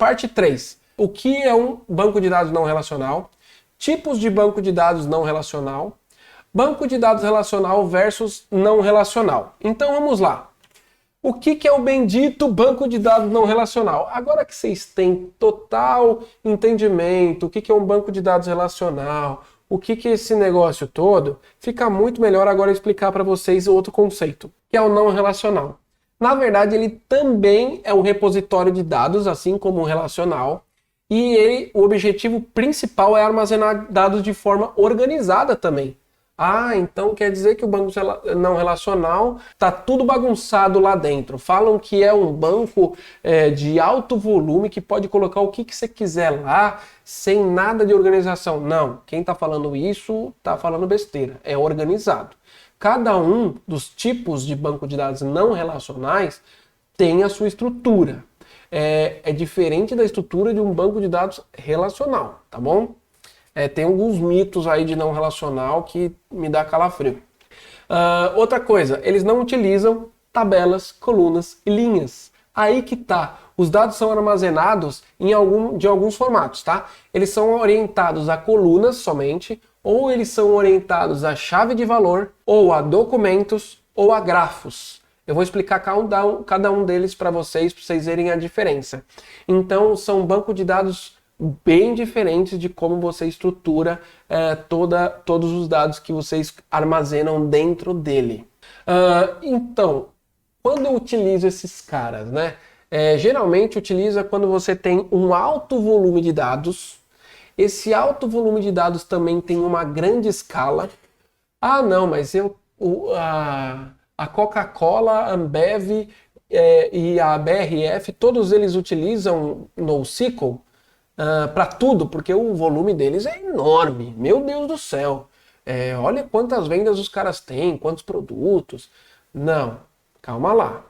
Parte 3. O que é um banco de dados não relacional? Tipos de banco de dados não relacional. Banco de dados relacional versus não relacional. Então vamos lá. O que é o bendito banco de dados não relacional? Agora que vocês têm total entendimento, o que é um banco de dados relacional, o que é esse negócio todo, fica muito melhor agora explicar para vocês outro conceito, que é o não relacional. Na verdade, ele também é um repositório de dados, assim como o relacional, e o objetivo principal é armazenar dados de forma organizada também. Ah, então quer dizer que o banco não relacional está tudo bagunçado lá dentro. Falam que é um banco de alto volume que pode colocar o que você quiser lá sem nada de organização. Não, quem está falando isso está falando besteira. É organizado. Cada um dos tipos de banco de dados não relacionais tem a sua estrutura. É diferente da estrutura de um banco de dados relacional, tá bom? Tem alguns mitos aí de não relacional que me dá calafrio. Outra coisa, eles não utilizam tabelas, colunas e linhas. Aí que tá. Os dados são armazenados de alguns formatos, tá? Eles são orientados a colunas somente, ou eles são orientados a chave de valor, ou a documentos, ou a grafos. Eu vou explicar cada um deles para vocês verem a diferença. Então, são bancos de dados bem diferentes de como você estrutura todos os dados que vocês armazenam dentro dele. Então, quando eu utilizo esses caras, né? Geralmente utiliza quando você tem um alto volume de dados. Esse alto volume de dados também tem uma grande escala. Ah, não, mas a Coca-Cola, a Ambev e a BRF, todos eles utilizam NoSQL para tudo, porque o volume deles é enorme. Meu Deus do céu. Olha quantas vendas os caras têm, quantos produtos. Não, calma lá.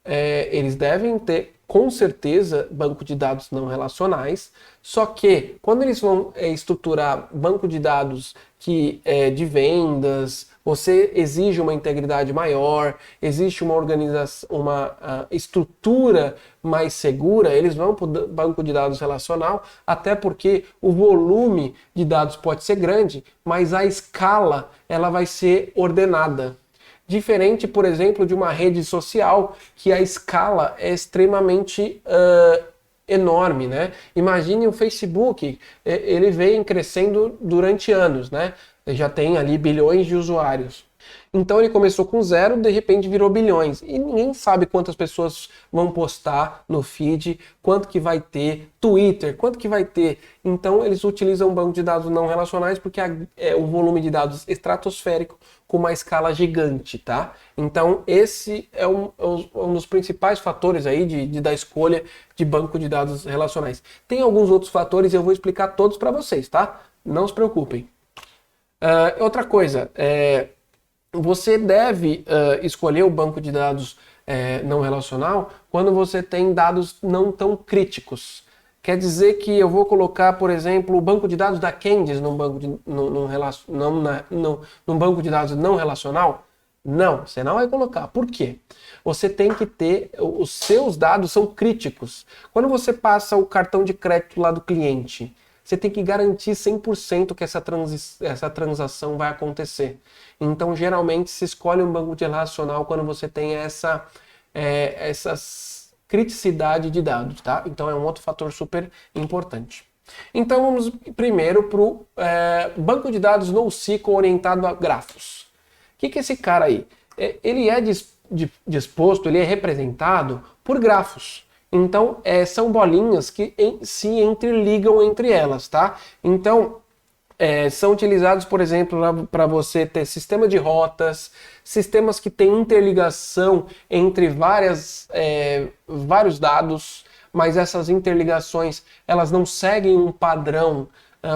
Eles devem ter, com certeza, banco de dados não relacionais, só que quando eles vão estruturar banco de dados de vendas, você exige uma integridade maior, existe uma organização, uma estrutura mais segura, eles vão para o banco de dados relacional, até porque o volume de dados pode ser grande, mas a escala ela vai ser ordenada. Diferente, por exemplo, de uma rede social, que a escala é extremamente enorme, né? Imagine o Facebook, ele vem crescendo durante anos, né? Já tem ali bilhões de usuários. Então ele começou com 0, de repente virou bilhões. E ninguém sabe quantas pessoas vão postar no feed, quanto que vai ter, Twitter, quanto que vai ter. Então eles utilizam um banco de dados não relacionais porque é um volume de dados estratosférico com uma escala gigante, tá? Então esse é um dos principais fatores aí da escolha de banco de dados relacionais. Tem alguns outros fatores e eu vou explicar todos para vocês, tá? Não se preocupem. Outra coisa, você deve escolher o banco de dados não relacional quando você tem dados não tão críticos. Quer dizer que eu vou colocar, por exemplo, o banco de dados da Candice num banco de dados não relacional? Não, você não vai colocar. Por quê? Você tem que ter, os seus dados são críticos. Quando você passa o cartão de crédito lá do cliente, você tem que garantir 100% que essa transação vai acontecer. Então, geralmente, se escolhe um banco de relacional quando você tem essa criticidade de dados, tá? Então, é um outro fator super importante. Então, vamos primeiro para o banco de dados NoSQL orientado a grafos. O que é esse cara aí? Ele é disposto, ele é representado por grafos. Então, são bolinhas que se interligam entre elas, tá? Então, são utilizados, por exemplo, para você ter sistema de rotas, sistemas que têm interligação entre vários dados, mas essas interligações, elas não seguem um padrão,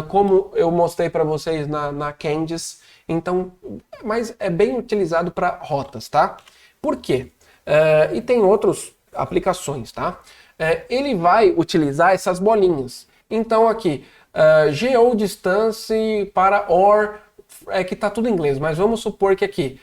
como eu mostrei para vocês na Candice. Então, mas é bem utilizado para rotas, tá? Por quê? E tem outras aplicações, tá? Ele vai utilizar essas bolinhas. Então aqui, geodistance para OR é que está tudo em inglês, mas vamos supor que aqui,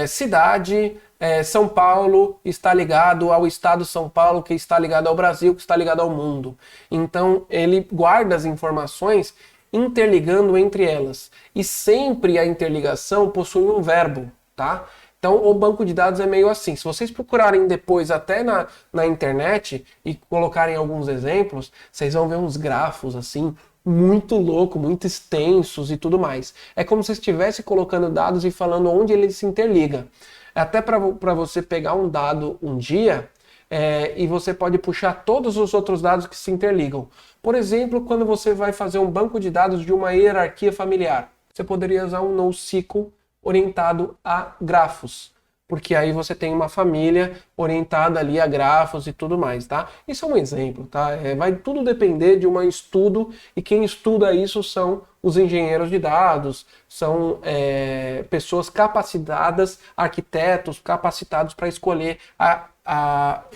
cidade, São Paulo está ligado ao estado de São Paulo, que está ligado ao Brasil, que está ligado ao mundo. Então, ele guarda as informações interligando entre elas. E sempre a interligação possui um verbo, tá? Então, o banco de dados é meio assim. Se vocês procurarem depois até na internet e colocarem alguns exemplos, vocês vão ver uns grafos assim, muito louco, muito extensos e tudo mais. É como se estivesse colocando dados e falando onde ele se interliga. Até para você pegar um dado um dia, e você pode puxar todos os outros dados que se interligam. Por exemplo, quando você vai fazer um banco de dados de uma hierarquia familiar, você poderia usar um NoSQL orientado a grafos, porque aí você tem uma família orientada ali a grafos e tudo mais, tá? Isso é um exemplo, tá? Vai tudo depender de um estudo, e quem estuda isso são os engenheiros de dados, são pessoas capacitadas, arquitetos capacitados para escolher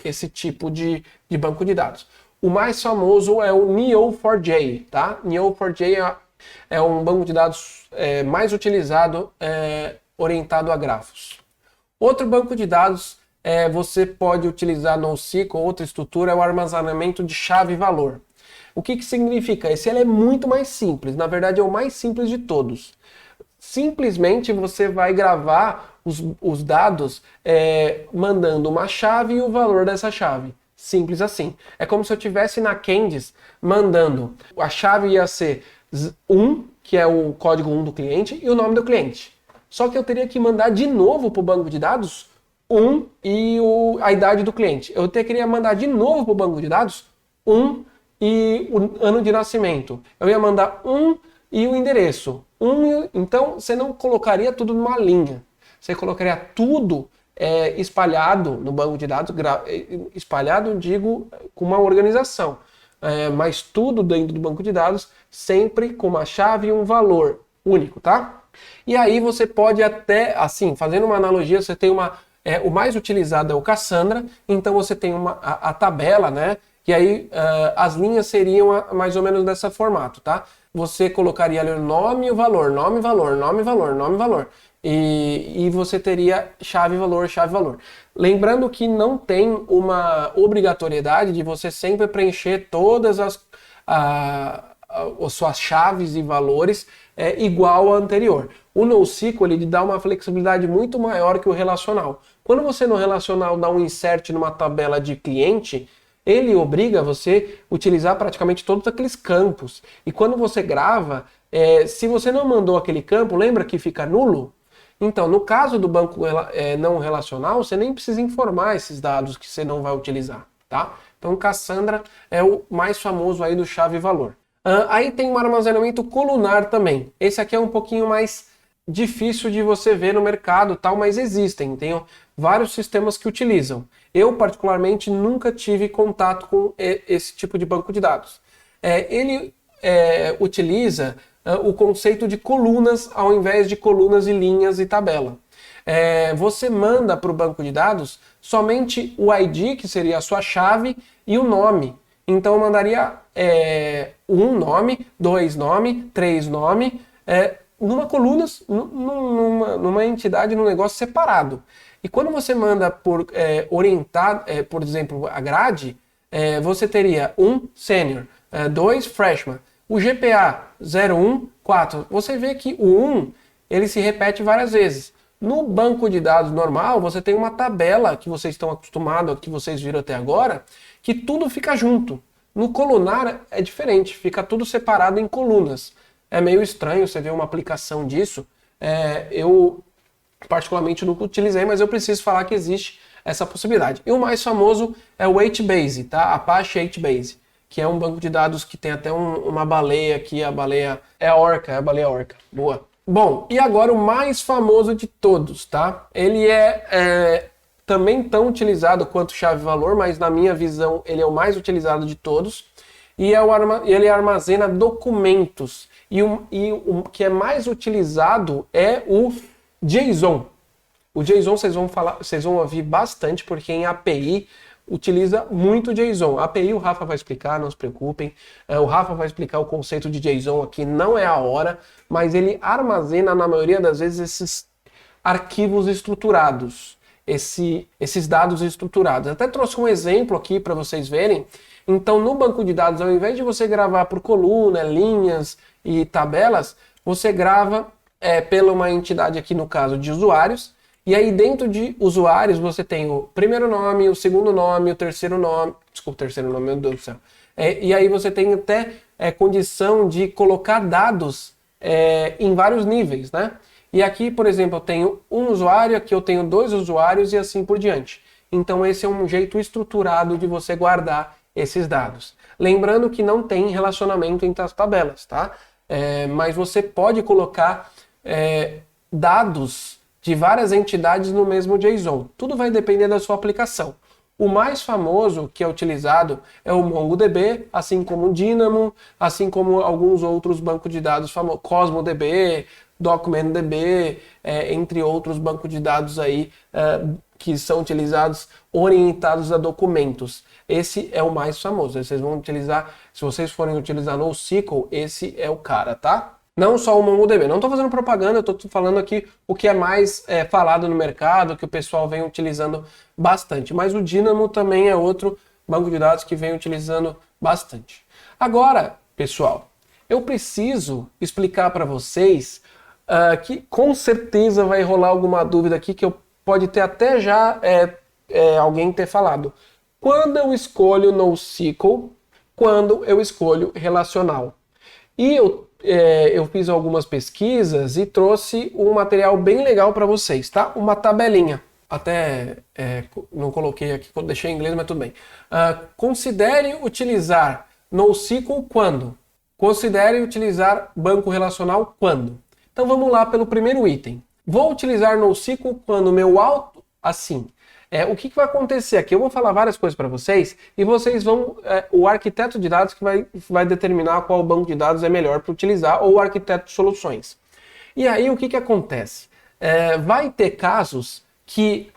esse tipo de banco de dados. O mais famoso é o Neo4j, tá? Neo4j é um banco de dados mais utilizado, orientado a grafos. Outro banco de dados, você pode utilizar NoSQL, outra estrutura, é o armazenamento de chave e valor. O que significa? Ele é muito mais simples, na verdade é o mais simples de todos. Simplesmente você vai gravar os dados mandando uma chave e o valor dessa chave. Simples assim. É como se eu estivesse na Candice mandando, a chave ia ser 1, que é o código 1 do cliente, e o nome do cliente. Só que eu teria que mandar de novo para o banco de dados 1 e a idade do cliente. Eu queria mandar de novo para o banco de dados 1 e o ano de nascimento. Eu ia mandar 1 e o endereço. Então você não colocaria tudo numa linha. Você colocaria tudo espalhado no banco de dados, espalhado, digo, com uma organização. Mas tudo dentro do banco de dados, sempre com uma chave e um valor único, tá? E aí você pode até, assim, fazendo uma analogia, você tem o mais utilizado é o Cassandra, então você tem a tabela, né? E aí as linhas seriam mais ou menos desse formato, tá? Você colocaria ali o nome e o valor, nome, valor, nome, valor, nome, valor. E você teria chave, valor, chave, valor. Lembrando que não tem uma obrigatoriedade de você sempre preencher todas as suas chaves e valores igual ao anterior. O NoSQL ele dá uma flexibilidade muito maior que o relacional. Quando você no relacional dá um insert numa tabela de cliente, ele obriga você a utilizar praticamente todos aqueles campos. E quando você grava, se você não mandou aquele campo, lembra que fica nulo? Então, no caso do banco não relacional, você nem precisa informar esses dados que você não vai utilizar, tá? Então, Cassandra é o mais famoso aí do chave e valor. Aí tem um armazenamento colunar também. Esse aqui é um pouquinho mais difícil de você ver no mercado, tal, mas existem. Tem vários sistemas que utilizam. Eu, particularmente, nunca tive contato com esse tipo de banco de dados. Ele utiliza o conceito de colunas ao invés de colunas e linhas e tabela. Você manda para o banco de dados somente o ID, que seria a sua chave, e o nome. Então eu mandaria 1 nome, 2 nome, 3 nome, numa coluna, numa entidade, num negócio separado. E quando você manda por orientar, por exemplo, a grade, você teria 1 sênior, 2 freshman, o GPA 014. Você vê que o 1 ele se repete várias vezes. No banco de dados normal, você tem uma tabela que vocês estão acostumados, que vocês viram até agora, que tudo fica junto. No colunar é diferente, fica tudo separado em colunas. É meio estranho você ver uma aplicação disso. Eu particularmente nunca utilizei, mas eu preciso falar que existe essa possibilidade. E o mais famoso é o HBase, tá? Apache HBase, que é um banco de dados que tem até uma baleia aqui, a baleia é a orca, é a baleia orca. Boa. Bom, e agora o mais famoso de todos, tá? Ele é também tão utilizado quanto chave-valor, mas na minha visão ele é o mais utilizado de todos. E ele armazena documentos. E o que é mais utilizado é o JSON. O JSON vocês vão ouvir bastante, porque em API utiliza muito JSON. A API o Rafa vai explicar, não se preocupem. O Rafa vai explicar o conceito de JSON aqui, não é a hora, mas ele armazena, na maioria das vezes, esses arquivos estruturados, esses dados estruturados. Até trouxe um exemplo aqui para vocês verem. Então, no banco de dados, ao invés de você gravar por coluna, linhas e tabelas, você grava pela uma entidade aqui, no caso de usuários, e aí dentro de usuários você tem o primeiro nome, o segundo nome, o terceiro nome, desculpa, o terceiro nome, meu Deus do céu. E aí você tem até condição de colocar dados em vários níveis, né? E aqui, por exemplo, eu tenho um usuário, aqui eu tenho 2 usuários e assim por diante. Então esse é um jeito estruturado de você guardar esses dados. Lembrando que não tem relacionamento entre as tabelas, tá? Mas você pode colocar dados de várias entidades no mesmo JSON. Tudo vai depender da sua aplicação. O mais famoso que é utilizado é o MongoDB, assim como o Dynamo, assim como alguns outros bancos de dados famosos, CosmoDB, DocumentDB, entre outros bancos de dados aí que são utilizados orientados a documentos. Esse é o mais famoso. Vocês vão utilizar, se vocês forem utilizar NoSQL, esse é o cara, tá? Não só o MongoDB. Não estou fazendo propaganda, eu estou falando aqui o que é mais falado no mercado, que o pessoal vem utilizando bastante. Mas o Dynamo também é outro banco de dados que vem utilizando bastante. Agora, pessoal, eu preciso explicar para vocês que com certeza vai rolar alguma dúvida aqui que pode ter até já alguém ter falado. Quando eu escolho NoSQL, quando eu escolho relacional. E eu fiz algumas pesquisas e trouxe um material bem legal para vocês, tá? Uma tabelinha. Até não coloquei aqui, deixei em inglês, mas tudo bem. Considere utilizar NoSQL quando? Considere utilizar banco relacional quando? Então vamos lá pelo primeiro item. Vou utilizar NoSQL quando meu assim. O que vai acontecer aqui? Eu vou falar várias coisas para vocês e vocês vão... o arquiteto de dados que vai determinar qual banco de dados é melhor para utilizar ou o arquiteto de soluções. E aí o que acontece? Vai ter casos que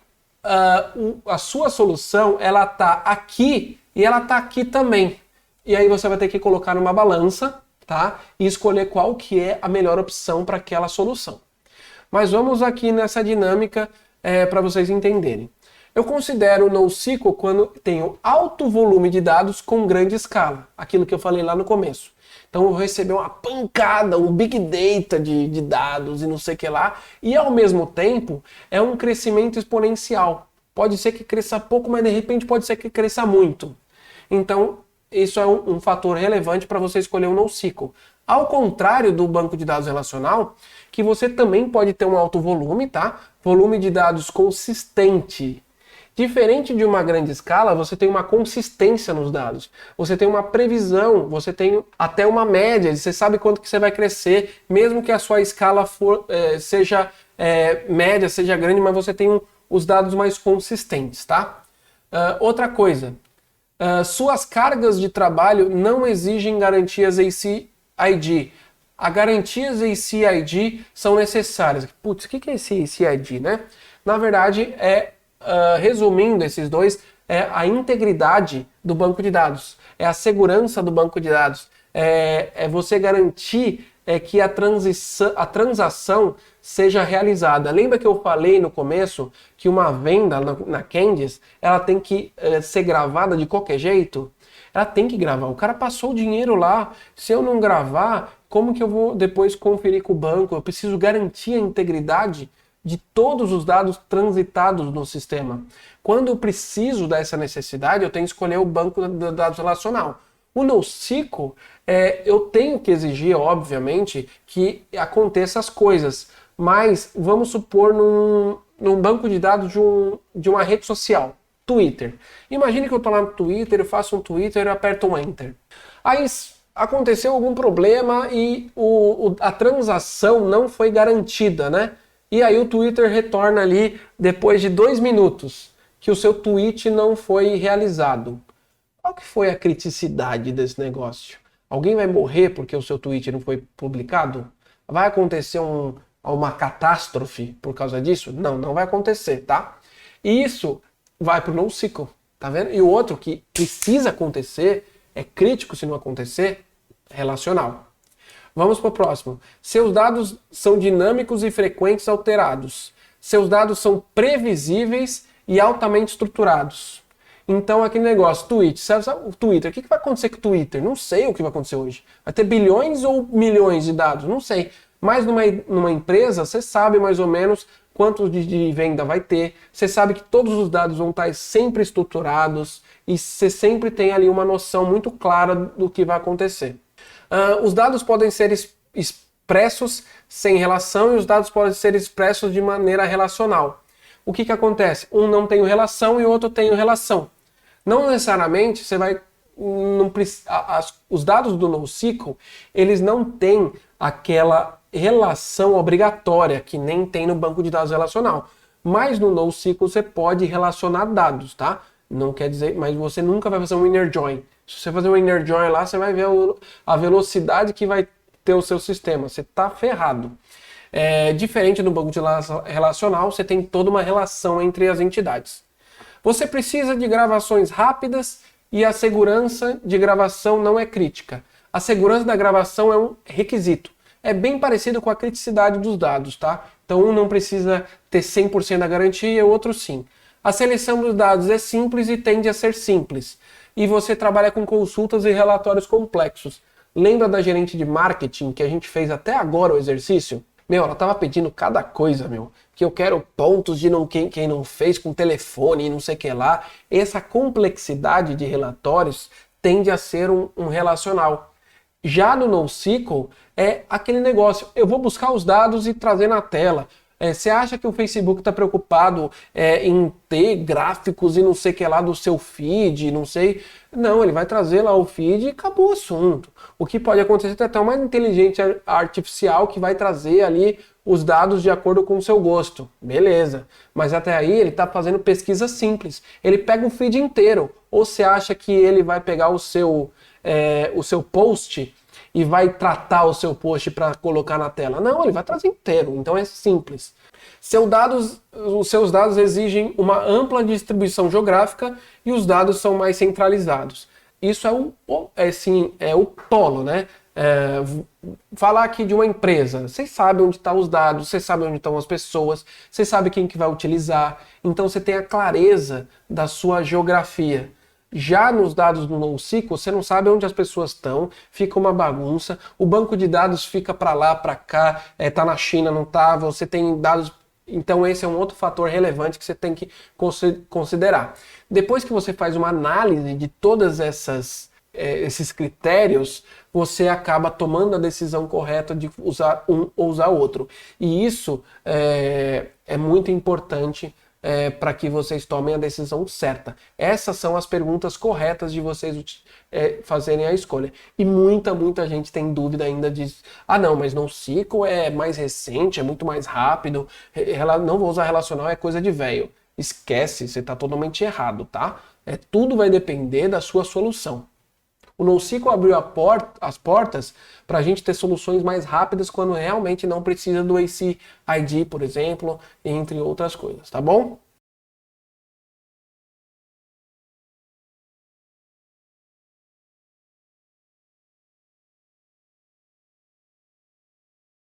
a sua solução ela está aqui e ela está aqui também. E aí você vai ter que colocar numa balança, tá? E escolher qual que é a melhor opção para aquela solução. Mas vamos aqui nessa dinâmica para vocês entenderem. Eu considero o NoSQL quando tenho alto volume de dados com grande escala. Aquilo que eu falei lá no começo. Então eu vou receber uma pancada, um big data de dados e não sei o que lá. E ao mesmo tempo é um crescimento exponencial. Pode ser que cresça pouco, mas de repente pode ser que cresça muito. Então isso é um fator relevante para você escolher o NoSQL. Ao contrário do banco de dados relacional, que você também pode ter um alto volume, tá? Volume de dados consistente. Diferente de uma grande escala, você tem uma consistência nos dados. Você tem uma previsão, você tem até uma média, você sabe quanto que você vai crescer, mesmo que a sua escala seja média, seja grande, mas você tem os dados mais consistentes, tá? Outra coisa, suas cargas de trabalho não exigem garantias ACID. As garantias ACID são necessárias. Putz, o que é esse ACID, né? Na verdade, resumindo esses dois, é a integridade do banco de dados, é a segurança do banco de dados, é você garantir que a transação seja realizada. Lembra que eu falei no começo que uma venda na Candice, ela tem que ser gravada de qualquer jeito? Ela tem que gravar. O cara passou o dinheiro lá. Se eu não gravar, como que eu vou depois conferir com o banco? Eu preciso garantir a integridade de todos os dados transitados no sistema. Quando eu preciso dessa necessidade, eu tenho que escolher o banco de dados relacional. O NoSQL, eu tenho que exigir, obviamente, que aconteça as coisas. Mas vamos supor num banco de dados de uma rede social, Twitter. Imagine que eu estou lá no Twitter, eu faço um Twitter e aperto um Enter. Aí aconteceu algum problema e a transação não foi garantida, né? E aí o Twitter retorna ali depois de 2 minutos que o seu tweet não foi realizado. Qual que foi a criticidade desse negócio? Alguém vai morrer porque o seu tweet não foi publicado? Vai acontecer uma catástrofe por causa disso? Não, não vai acontecer, tá? E isso vai para o NoSQL. Tá vendo? E o outro que precisa acontecer, é crítico se não acontecer, relacional. Vamos para o próximo. Seus dados são dinâmicos e frequentes alterados. Seus dados são previsíveis e altamente estruturados. Então, aquele negócio, Twitter, sabe o Twitter? O que vai acontecer com o Twitter? Não sei o que vai acontecer hoje. Vai ter bilhões ou milhões de dados? Não sei. Mas numa empresa, você sabe mais ou menos quantos de venda vai ter. Você sabe que todos os dados vão estar sempre estruturados e você sempre tem ali uma noção muito clara do que vai acontecer. Os dados podem ser expressos sem relação e os dados podem ser expressos de maneira relacional. O que acontece? Um não tem relação e o outro tem relação. Não necessariamente você vai... os dados do NoSQL, eles não têm aquela relação obrigatória que nem tem no banco de dados relacional. Mas no NoSQL você pode relacionar dados, tá? Não quer dizer... Mas você nunca vai fazer um inner join. Se você fazer um inner join lá, você vai ver a velocidade que vai ter o seu sistema. Você está ferrado. Diferente do banco de dados relacional, você tem toda uma relação entre as entidades. Você precisa de gravações rápidas e a segurança de gravação não é crítica. A segurança da gravação é um requisito. É bem parecido com a criticidade dos dados, tá? Então um não precisa ter 100% da garantia e o outro sim. A seleção dos dados é simples e tende a ser simples. E você trabalha com consultas e relatórios complexos. Lembra da gerente de marketing que a gente fez até agora o exercício? Meu, ela tava pedindo cada coisa, meu. Que eu quero pontos de quem não fez com telefone e não sei o que lá. Essa complexidade de relatórios tende a ser um relacional. Já no NoSQL é aquele negócio. Eu vou buscar os dados e trazer na tela. Você acha que o Facebook está preocupado em ter gráficos e não sei o que lá do seu feed, não sei... Não, ele vai trazer lá o feed e acabou o assunto. O que pode acontecer é até uma inteligência artificial que vai trazer ali os dados de acordo com o seu gosto. Beleza. Mas até aí ele está fazendo pesquisa simples. Ele pega o feed inteiro. Ou você acha que ele vai pegar o seu post e vai tratar o seu post para colocar na tela? Não, ele vai trazer inteiro, então é simples. Os seus dados exigem uma ampla distribuição geográfica e os dados são mais centralizados. Isso é o polo, né? Falar aqui de uma empresa, você sabe onde estão os dados, você sabe onde estão as pessoas, você sabe quem que vai utilizar, então você tem a clareza da sua geografia. Já nos dados do NoSQL, você não sabe onde as pessoas estão, fica uma bagunça, o banco de dados fica para lá, para cá, tá na China, não tá, você tem dados... Então esse é um outro fator relevante que você tem que considerar. Depois que você faz uma análise de todas esses critérios, você acaba tomando a decisão correta de usar um ou usar outro. E isso é muito importante para que vocês tomem a decisão certa. Essas são as perguntas corretas de vocês fazerem a escolha. E muita gente tem dúvida ainda de... não, mas NoSQL é mais recente, é muito mais rápido, não vou usar relacional, é coisa de velho. Esquece, você está totalmente errado, tá? Tudo vai depender da sua solução. O NoSQL abriu as portas para a gente ter soluções mais rápidas quando realmente não precisa do ACID, por exemplo, entre outras coisas, tá bom?